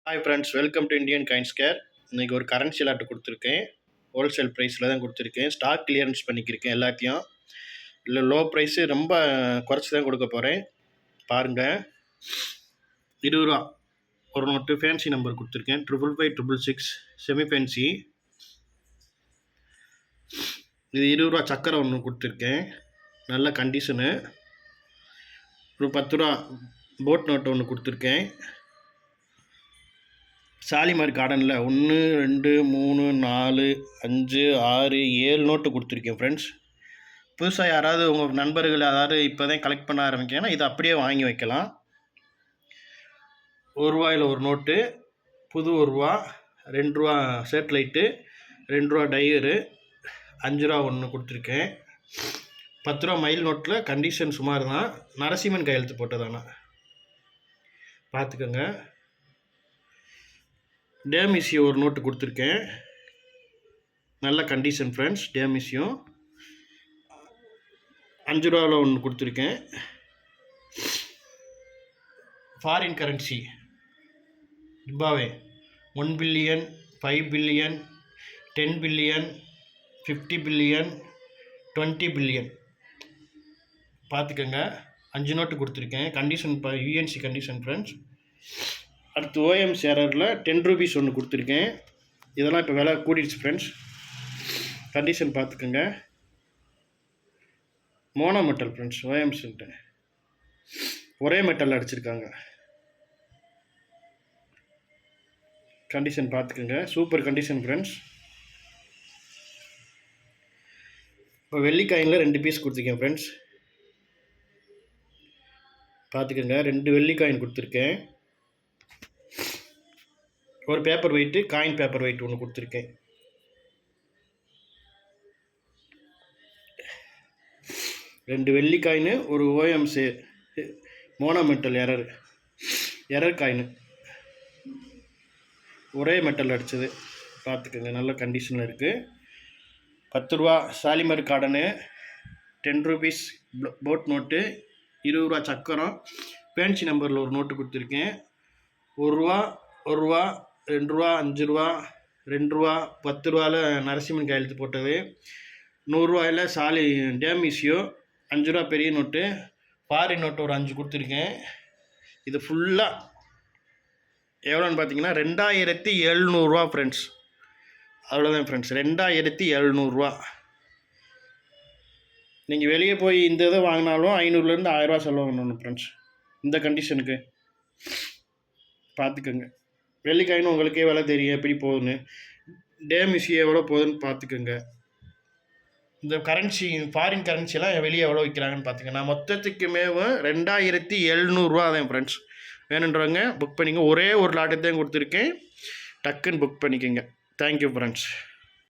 Hi friends, welcome to Indian coins care. இன்றைக்கி ஒரு currency lot கொடுத்துருக்கேன். ஹோல்சேல் ப்ரைஸில் தான் கொடுத்துருக்கேன். ஸ்டாக் கிளியரன்ஸ் பண்ணிக்கிருக்கேன் எல்லாத்தையும். இல்லை லோ ப்ரைஸு ரொம்ப குறைச்சி தான் கொடுக்க போகிறேன். பாருங்கள், 20 ரூபா ஒரு நோட்டு ஃபேன்சி நம்பர் கொடுத்துருக்கேன். 55566 செமி ஃபேன்சி. இது 20 ரூபா சக்கரை ஒன்று கொடுத்துருக்கேன், நல்ல கண்டிஷனு. ஒரு 10 ரூபா போட் நோட்டு ஒன்று கொடுத்துருக்கேன். சாலிமார் கார்டனில் 1 2 3 4 5 6 7 நோட்டு கொடுத்துருக்கேன் ஃப்ரெண்ட்ஸ். புதுசாக யாராவது உங்கள் நண்பர்கள் யாராவது இப்போ தான் கலெக்ட் பண்ண ஆரம்பிக்கன்னா இதை அப்படியே வாங்கி வைக்கலாம். ₹1 ஒரு நோட்டு, புது ₹1, ₹2 சேட்டலைட்டு, ₹2 டைகரு, ₹5 ஒன்று கொடுத்துருக்கேன். ₹10 மைல் நோட்டில் கண்டிஷன் சுமார் தான், நரசிம்மன் கையெழுத்து போட்டதானா பார்த்துக்கோங்க. டேமிசியோ ஒரு நோட்டு கொடுத்துருக்கேன், நல்ல கண்டிஷன் ஃப்ரெண்ட்ஸ். டேமிசியோ ₹5 ஒன்று கொடுத்துருக்கேன். Foreign currency Zimbabwe 1 billion, 5 billion, 10 billion, 50 billion, 20 billion பார்த்துக்கோங்க. 5 நோட்டு கொடுத்துருக்கேன். Condition UNC condition friends. அடுத்து ஓஎம்சி எரரில் ₹10 ஒன்று கொடுத்துருக்கேன். இதெல்லாம் இப்போ விலை கூடிடுச்சு ஃப்ரெண்ட்ஸ். கண்டிஷன் பார்த்துக்கோங்க. மோனோ மெட்டல் ஃப்ரெண்ட்ஸ், ஓஎம்சின்ட்டு ஒரே மெட்டல் அடிச்சிருக்காங்க. கண்டிஷன் பார்த்துக்கோங்க, சூப்பர் கண்டிஷன் ஃப்ரெண்ட்ஸ். இப்போ வெள்ளிக்காயினில் 2 பீஸ் கொடுத்துருக்கேன் ஃப்ரெண்ட்ஸ், பார்த்துக்கோங்க. 2 வெள்ளிக்காயின் கொடுத்துருக்கேன். ஒரு paper weight, coin paper wait ஒன்று கொடுத்துருக்கேன். ரெண்டு வெள்ளி காயின், ஒரு OMC mono metal error coin, ஒரே மெட்டல் அடித்தது பார்த்துக்கோங்க, நல்ல கண்டிஷனில் இருக்குது. ₹10 சாலிமர் கார்டனு, ₹10 போட் நோட்டு, ₹20 சக்கரம், ஃபேன்சி நம்பரில் ஒரு நோட்டு கொடுத்துருக்கேன். ₹1, ₹2, ₹5, ₹2, ₹10 நரசிம்மன் கையெழுத்து போட்டது, ₹100 டேமிசியோ, ₹5 பெரிய நோட்டு, ஃபாரின் நோட்டு ஒரு 5 கொடுத்துருக்கேன். இது ஃபுல்லாக எவ்வளோன்னு பார்த்தீங்கன்னா ₹2700 ஃப்ரெண்ட்ஸ். அவ்வளோதான் ஃப்ரெண்ட்ஸ், ₹2700. நீங்கள் வெளியே போய் இந்த இதை வாங்கினாலும் ₹500லேருந்து ₹1000 செலவு பண்ணணும் ஃப்ரெண்ட்ஸ். இந்த கண்டிஷனுக்கு பார்த்துக்கோங்க. வெள்ளிக்காயின்னு உங்களுக்கே விலை தெரியும் எப்படி போகுதுன்னு. டேமிசி எவ்வளோ போகுதுன்னு பார்த்துக்கோங்க. இந்த கரன்சி ஃபாரின் கரன்சிலாம் வெளியே எவ்வளோ விற்கிறாங்கன்னு பார்த்துங்க. நான் மொத்தத்துக்குமே ₹2700 தான் ஃப்ரெண்ட்ஸ். வேணுன்றவங்க புக் பண்ணிங்க. ஒரே ஒரு லாட்டை தான் கொடுத்துருக்கேன், டக்குன்னு புக் பண்ணிக்கோங்க. Thank you friends.